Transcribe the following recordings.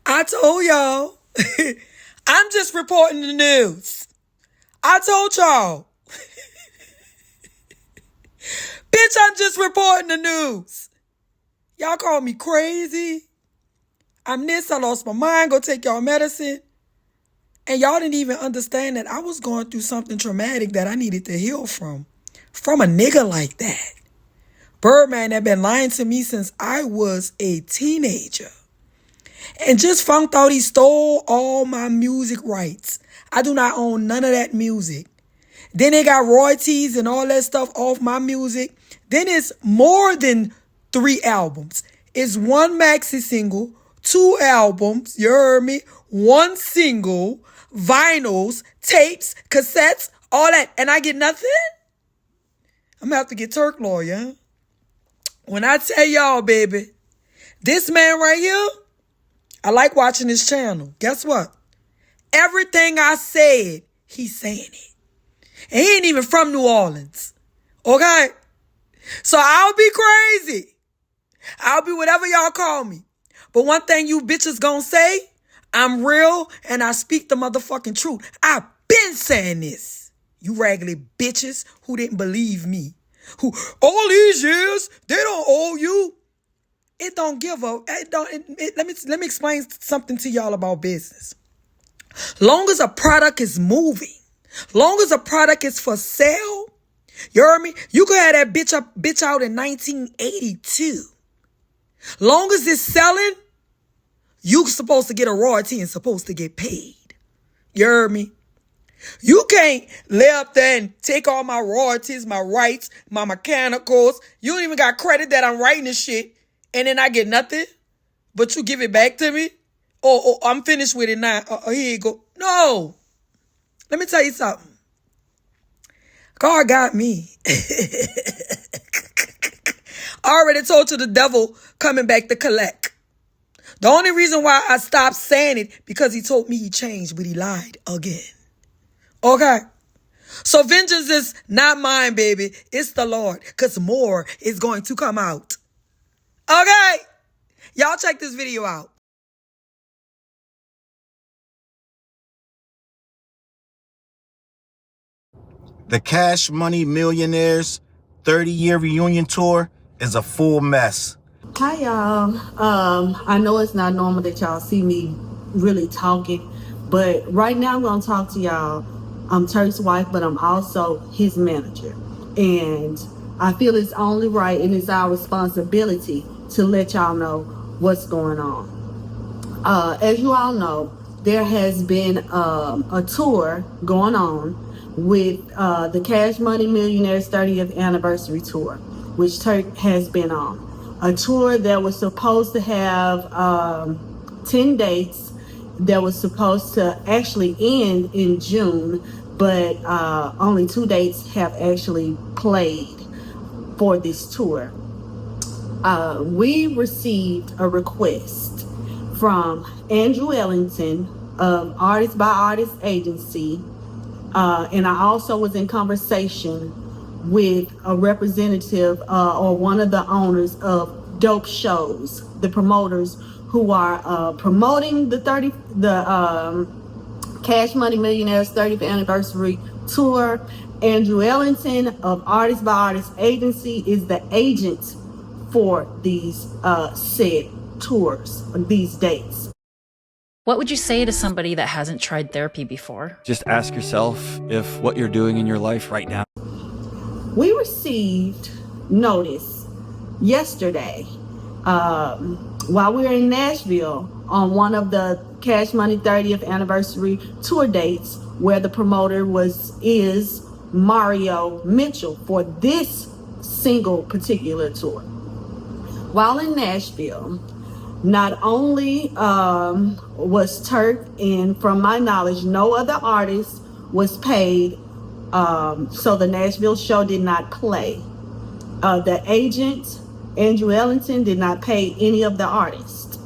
I told y'all. I'm just reporting the news. I told y'all. Bitch, I'm just reporting the news. Y'all call me crazy. I'm this. I lost my mind. Go take y'all medicine. And y'all didn't even understand that I was going through something traumatic that I needed to heal from. From a nigga like that. Birdman had been lying to me since I was a teenager. And just found out he stole all my music rights. I do not own none of that music. Then they got royalties and all that stuff off my music. Then it's more than 3 albums. It's 1 maxi single, 2 albums, you heard me? 1 single, vinyls, tapes, cassettes, all that. And I get nothing? I'm gonna have to get Turk lawyer. When I tell y'all, baby, this man right here, I like watching his channel. Guess what? Everything I said, he's saying it. And he ain't even from New Orleans. Okay? So I'll be crazy. I'll be whatever y'all call me. But one thing you bitches gonna say, I'm real and I speak the motherfucking truth. I've been saying this. You raggedy bitches who didn't believe me. Who all these years, they don't owe you. It don't give a, let me explain something to y'all about business. Long as a product is moving, long as a product is for sale, you heard me? You could have that bitch out in 1982. Long as it's selling, you supposed to get a royalty and supposed to get paid. You heard me? You can't lay up there and take all my royalties, my rights, my mechanicals. You don't even got credit that I'm writing this shit. And then I get nothing, but you give it back to me? Oh, I'm finished with it now. Here you go. No. Let me tell you something. God got me. I already told you the devil coming back to collect. The only reason why I stopped saying it, because he told me he changed, but he lied again. Okay? So vengeance is not mine, baby. It's the Lord, because more is going to come out. Okay, y'all check this video out. The Cash Money Millionaires 30-year reunion tour is a full mess. Hi y'all. I know it's not normal that y'all see me really talking, but right now I'm gonna talk to y'all. I'm Turk's wife, but I'm also his manager. And I feel it's only right and it's our responsibility to let y'all know what's going on. As you all know, there has been a tour going on with the Cash Money Millionaires 30th Anniversary Tour, which Turk has been on. A tour that was supposed to have 10 dates, that was supposed to actually end in June, but only 2 dates have actually played for this tour. We received a request from Andrew Ellington of Artist by Artist Agency, and I also was in conversation with a representative or one of the owners of Dope Shows, the promoters who are promoting the Cash Money Millionaires 30th Anniversary Tour. Andrew Ellington of Artist by Artist Agency is the agent for these said tours, these dates. What would you say to somebody that hasn't tried therapy before? Just ask yourself if what you're doing in your life right now. We received notice yesterday while we were in Nashville on one of the Cash Money 30th Anniversary tour dates, where the promoter is Mario Mitchell for this single particular tour. While in Nashville, not only was Turk, and from my knowledge, no other artist was paid, so the Nashville show did not play. The agent, Andrew Ellington, did not pay any of the artists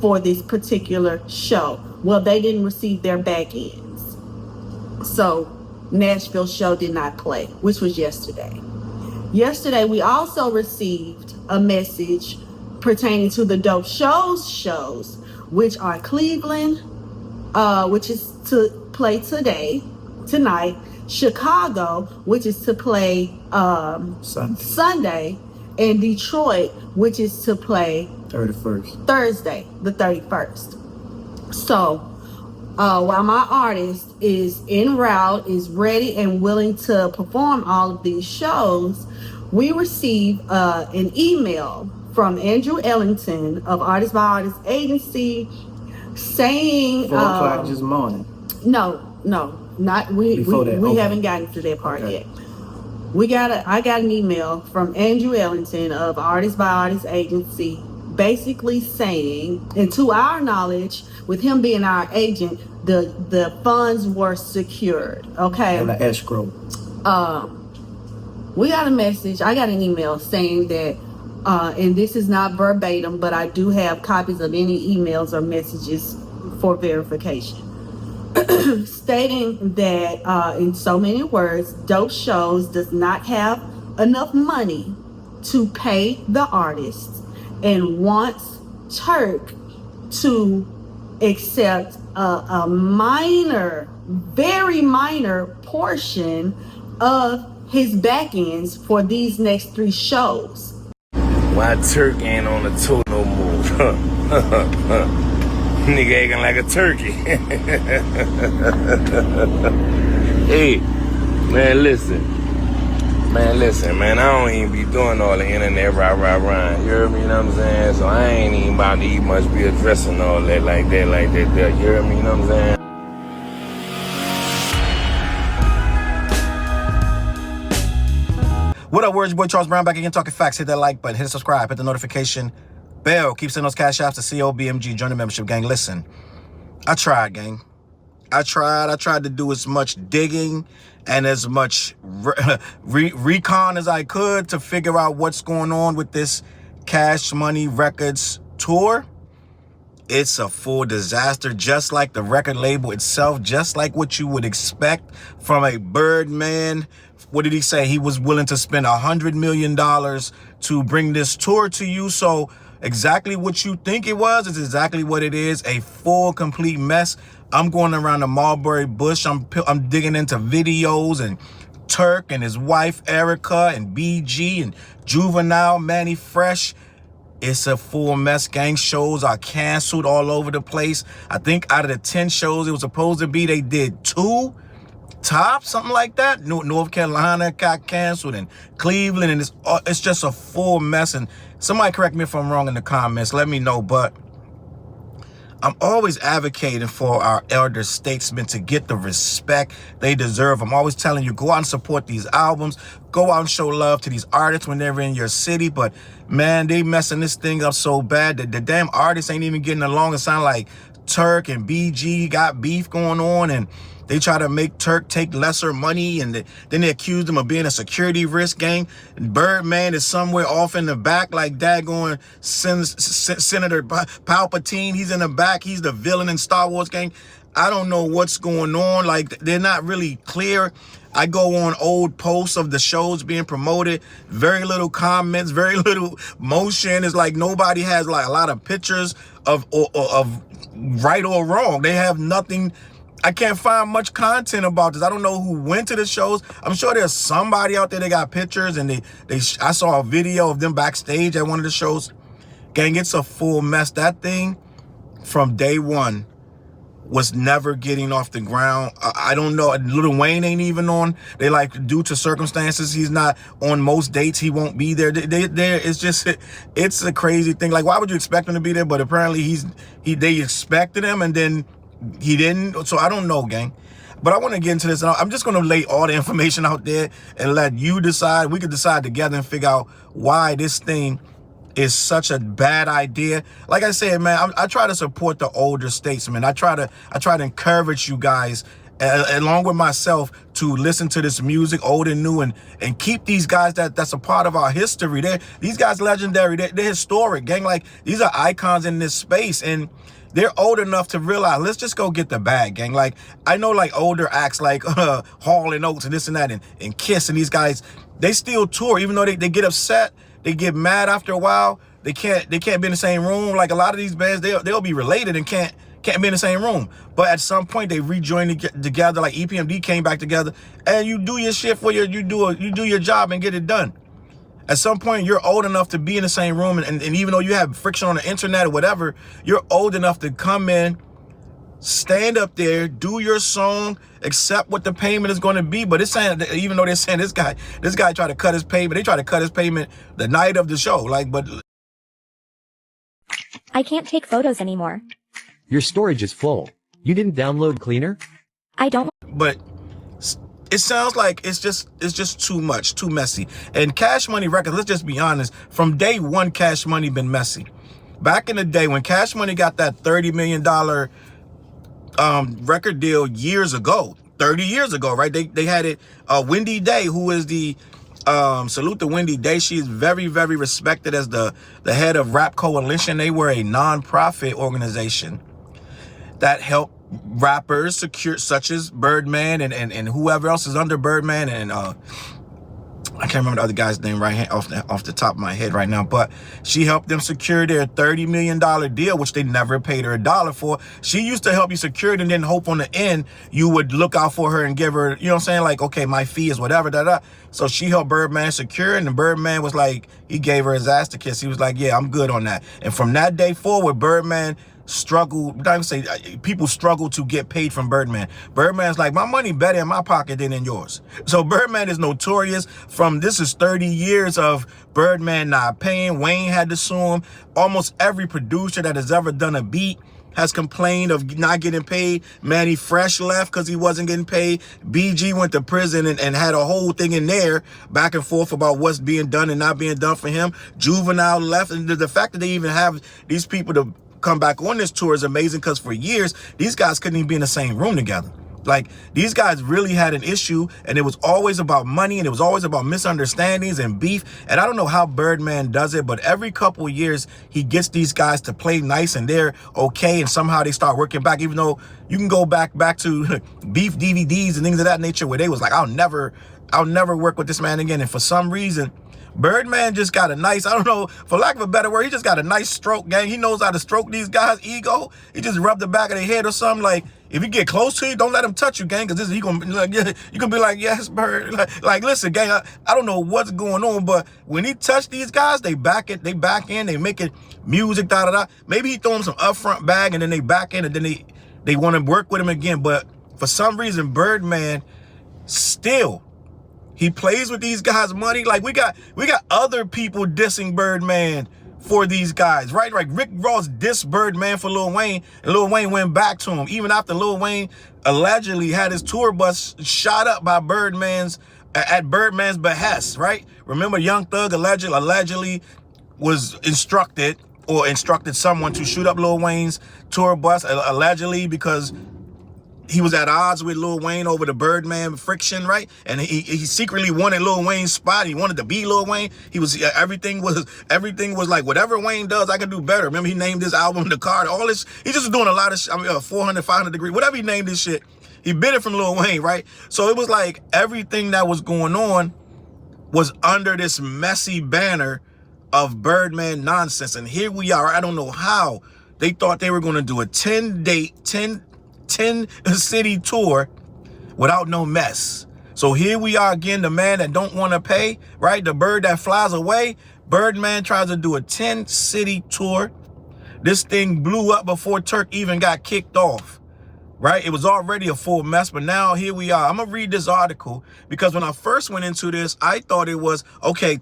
for this particular show. Well, they didn't receive their back ends. So Nashville show did not play, which was yesterday. Yesterday, we also received a message pertaining to the Dope shows, which are Cleveland, which is to play tonight, Chicago, which is to play Sunday, and Detroit, which is to play Thursday, the 31st. So while my artist is en route, is ready and willing to perform all of these shows, we receive an email from Andrew Ellington of Artist by Artist Agency saying 4 o'clock this morning. No, not we haven't gotten to that part yet. I got an email from Andrew Ellington of Artist by Artist Agency basically saying, and to our knowledge, with him being our agent, the funds were secured. Okay. And the escrow. We got a message. I got an email saying that, and this is not verbatim, but I do have copies of any emails or messages for verification, stating that, in so many words, Dope Shows does not have enough money to pay the artists and wants Turk to accept a minor, very minor portion of his back ends for these next 3 shows. Why Turk ain't on the tour no more? Nigga acting like a turkey. Hey, man, listen. Man, I don't even be doing all the internet rah. You hear me, you know what I'm saying? So I ain't even about to even much be addressing all that like that. You hear me, you know what I'm saying? What up, words? Your boy Charles Brown back again talking facts. Hit that like button, hit subscribe, hit the notification bell. Keep sending those cash apps to COBMG. Join the membership, gang. Listen, I tried, gang. I tried to do as much digging and as much recon as I could to figure out what's going on with this Cash Money Records tour. It's a full disaster, just like the record label itself, just like what you would expect from a Birdman. What did he say? He was willing to spend $100 million to bring this tour to you. So exactly what you think it was is exactly what it is. A full, complete mess. I'm going around the mulberry bush. I'm digging into videos and Turk and his wife Erica and BG and Juvenile, Manny Fresh. It's a full mess, gang. Shows are canceled all over the place. I think out of the 10 shows it was supposed to be, they did 2 tops, something like that. North Carolina got canceled and Cleveland, and it's just a full mess. And somebody correct me if I'm wrong in the comments. Let me know. But I'm always advocating for our elder statesmen to get the respect they deserve. I'm always telling you, go out and support these albums. Go out and show love to these artists when they're in your city. But man, they messing this thing up so bad that the damn artists ain't even getting along. It sounds like Turk and BG got beef going on, and they try to make Turk take lesser money, and then they accuse him of being a security risk, gang. And Birdman is somewhere off in the back, like daggone Senator Palpatine. He's in the back. He's the villain in Star Wars, gang. I don't know what's going on. Like, they're not really clear. I go on old posts of the shows being promoted. Very little comments, very little motion. It's like nobody has like a lot of pictures of right or wrong. They have nothing. I can't find much content about this. I don't know who went to the shows. I'm sure there's somebody out there that got pictures, and I saw a video of them backstage at one of the shows. Gang, it's a full mess. That thing from day one was never getting off the ground. I don't know. Lil Wayne ain't even on. They like, due to circumstances, he's not on most dates. He won't be there. It's just, it's a crazy thing. Like, why would you expect him to be there? But apparently they expected him, and then he didn't. So I don't know, gang. But I want to get into this. I'm just going to lay all the information out there and let you decide. We could decide together and figure out why this thing is such a bad idea. Like I said, man, I try to support the older statesmen. I try to encourage you guys, along with myself, to listen to this music, old and new, and keep these guys that's a part of our history. These guys legendary. They're historic, gang. Like, these are icons in this space, and they're old enough to realize, let's just go get the bag, gang. Like, I know, like, older acts like Hall and Oates and this and that, and Kiss, and these guys, they still tour, even though they get upset. They get mad after a while. they can't be in the same room. Like a lot of these bands, they'll be related and can't be in the same room. But at some point they rejoin together. Like EPMD came back together, and you do your shit for you do your job and get it done. At some point, you're old enough to be in the same room, and even though you have friction on the internet or whatever, you're old enough to come in, stand up there, do your song, accept what the payment is going to be. But it's saying, even though they're saying this guy tried to cut his payment, they tried to cut his payment the night of the show. Like, but I can't take photos anymore. Your storage is full. You didn't download Cleaner? I don't. But it sounds like it's just too much, too messy. And Cash Money Records, let's just be honest, from day one, Cash Money been messy. Back in the day when Cash Money got that $30 million record deal years ago, 30 years ago, right? They had it. Wendy Day, who is the salute to Wendy Day. She is very, very respected as the head of Rap Coalition. They were a non-profit organization that helped rappers secure, such as Birdman and whoever else is under Birdman, and I can't remember the other guy's name off the top of my head right now, but she helped them secure their $30 million deal, which they never paid her $1 for. She used to help you secure it and then hope on the end you would look out for her and give her, you know what I'm saying? Like, okay, my fee is whatever, So she helped Birdman secure it, and Birdman was like, he gave her his ass to kiss. He was like, yeah, I'm good on that. And from that day forward, Birdman people struggle to get paid from Birdman. Birdman's like, my money better in my pocket than in yours. So Birdman is notorious this is 30 years of Birdman not paying. Wayne had to sue him. Almost every producer that has ever done a beat has complained of not getting paid. Manny Fresh left because he wasn't getting paid. BG went to prison and had a whole thing in there back and forth about what's being done and not being done for him. Juvenile left. And the fact that they even have these people to come back on this tour is amazing, because for years these guys couldn't even be in the same room together. Like, these guys really had an issue, and it was always about money, and it was always about misunderstandings and beef. And I don't know how Birdman does it, but every couple of years he gets these guys to play nice and they're okay, and somehow they start working back, even though you can go back to beef DVDs and things of that nature where they was like, I'll never work with this man again. And for some reason Birdman just got a nice, I don't know, for lack of a better word, he just got a nice stroke, gang. He knows how to stroke these guys' ego. He just rubbed the back of their head or something. Like, if you get close to you, don't let him touch you, gang, because he gonna be like, yeah, you gonna be like, yes, Bird. Like listen, gang, I don't know what's going on, but when he touched these guys, they back in, they making music, Maybe he throw them some upfront bag, and then they back in, and then they want to work with him again. But for some reason, Birdman still, he plays with these guys' money. Like, we got other people dissing Birdman for these guys, right? Like, Rick Ross dissed Birdman for Lil Wayne, and Lil Wayne went back to him, even after Lil Wayne allegedly had his tour bus shot up by at Birdman's behest, right? Remember, Young Thug allegedly was instructed someone to shoot up Lil Wayne's tour bus, allegedly, because he was at odds with Lil Wayne over the Birdman friction, right? And he secretly wanted Lil Wayne's spot. He wanted to be Lil Wayne. Everything was like, whatever Wayne does, I can do better. Remember, he named this album The Card. All this, he just was doing a lot of shit. 400, 500 degree, whatever he named this shit, he bit it from Lil Wayne, right? So it was like everything that was going on was under this messy banner of Birdman nonsense. And here we are. I don't know how they thought they were going to do a 10-city tour without no mess. So here we are again, the man that don't want to pay, right? The bird that flies away. Birdman tries to do a 10-city tour. This thing blew up before Turk even got kicked off, right? It was already a full mess, but now here we are. I'm gonna read this article because when I first went into this, I thought it was, okay,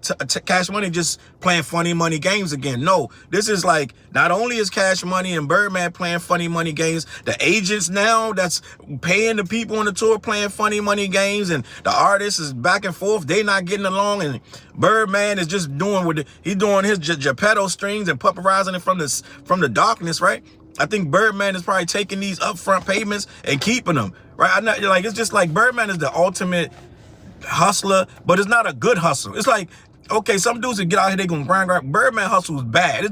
Cash Money just playing funny money games again. No, this is like, not only is Cash Money and Birdman playing funny money games, the agents now that's paying the people on the tour playing funny money games, and the artists is back and forth. They not getting along, and Birdman is just doing he's doing his Geppetto strings and pupperizing it from the darkness, right? I think Birdman is probably taking these upfront payments and keeping them, right? It's just like Birdman is the ultimate hustler, but it's not a good hustle. It's like, okay, some dudes that get out here, they gonna grind. Birdman hustle is bad.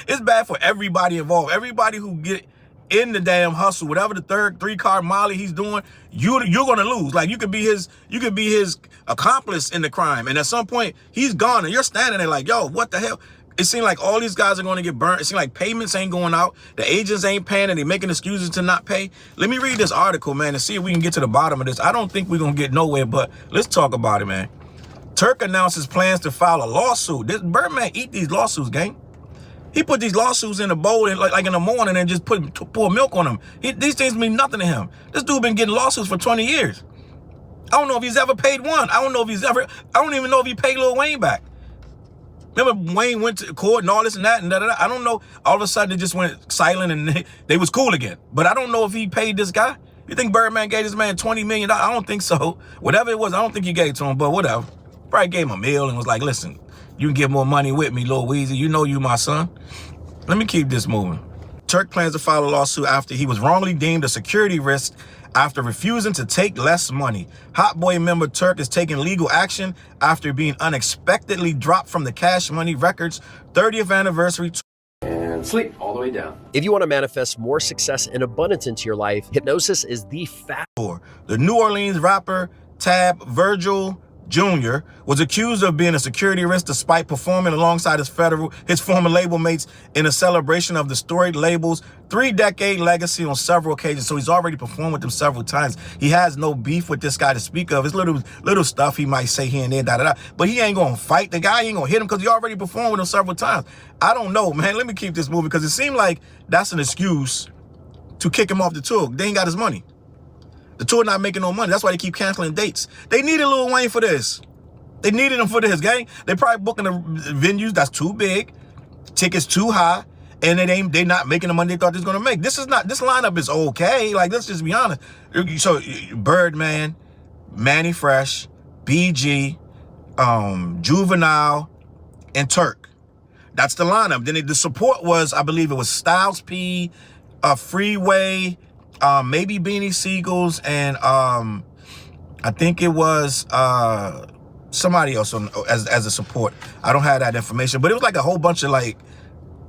It's bad for everybody involved. Everybody who get in the damn hustle, whatever the three-card molly he's doing, you're gonna lose. Like, you could be his accomplice in the crime, and at some point he's gone, and you're standing there like, yo, what the hell? It seems like all these guys are going to get burnt. It seems like payments ain't going out. The agents ain't paying and they're making excuses to not pay. Let me read this article, man, and see if we can get to the bottom of this. I don't think we're going to get nowhere, but let's talk about it, man. Turk announces plans to file a lawsuit. This Birdman eat these lawsuits, gang. He put these lawsuits in a bowl and like in the morning and just pour milk on them. These things mean nothing to him. This dude been getting lawsuits for 20 years. I don't know if he's ever paid one. I don't even know if he paid Lil Wayne back. Remember Wayne went to court and all this and that and da-da-da. I don't know. All of a sudden it just went silent and they was cool again. But I don't know if he paid this guy. You think Birdman gave this man $20 million? I don't think so. Whatever it was, I don't think he gave to him, but whatever. Probably gave him a meal and was like, listen, you can get more money with me, Lil Weezy. You know you my son. Let me keep this moving. Turk plans to file a lawsuit after he was wrongly deemed a security risk after refusing to take less money. Hot Boy member Turk is taking legal action after being unexpectedly dropped from the Cash Money Records 30th anniversary. And sleep all the way down. If you want to manifest more success and abundance into your life, hypnosis is the The New Orleans rapper Tab Virgil Jr. was accused of being a security risk despite performing alongside his former label mates in a celebration of the storied label's 3-decade legacy on several occasions. So he's already performed with them several times. He has no beef with this guy to speak of. It's little stuff he might say here and there, da-da-da. But he ain't gonna fight the guy. He ain't gonna hit him because he already performed with him several times. I don't know, man. Let me keep this moving because it seemed like that's an excuse to kick him off the tour. They ain't got his money. The tour not making no money. That's why they keep canceling dates. They needed Lil Wayne for this. They needed him for this, gang. They probably booking the venues that's too big, tickets too high, and they not making the money they thought they was gonna make. This lineup is okay. Like, let's just be honest. So Birdman, Manny Fresh, BG, Juvenile, and Turk. That's the lineup. Then the support was, I believe it was Styles P, Freeway, maybe Beanie Siegels, and I think it was somebody else as a support. I don't have that information, but it was like a whole bunch of like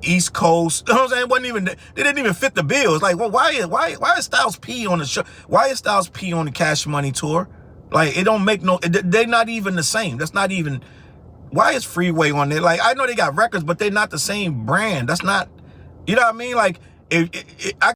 East Coast. You know what I'm saying? They didn't even fit the bill. It's like, well, why is Styles P on the show? Why is Styles P on the Cash Money tour? Like, it don't make no. They're not even the same. That's not even. Why is Freeway on there? Like, I know they got records, but they're not the same brand. That's not. You know what I mean? Like, I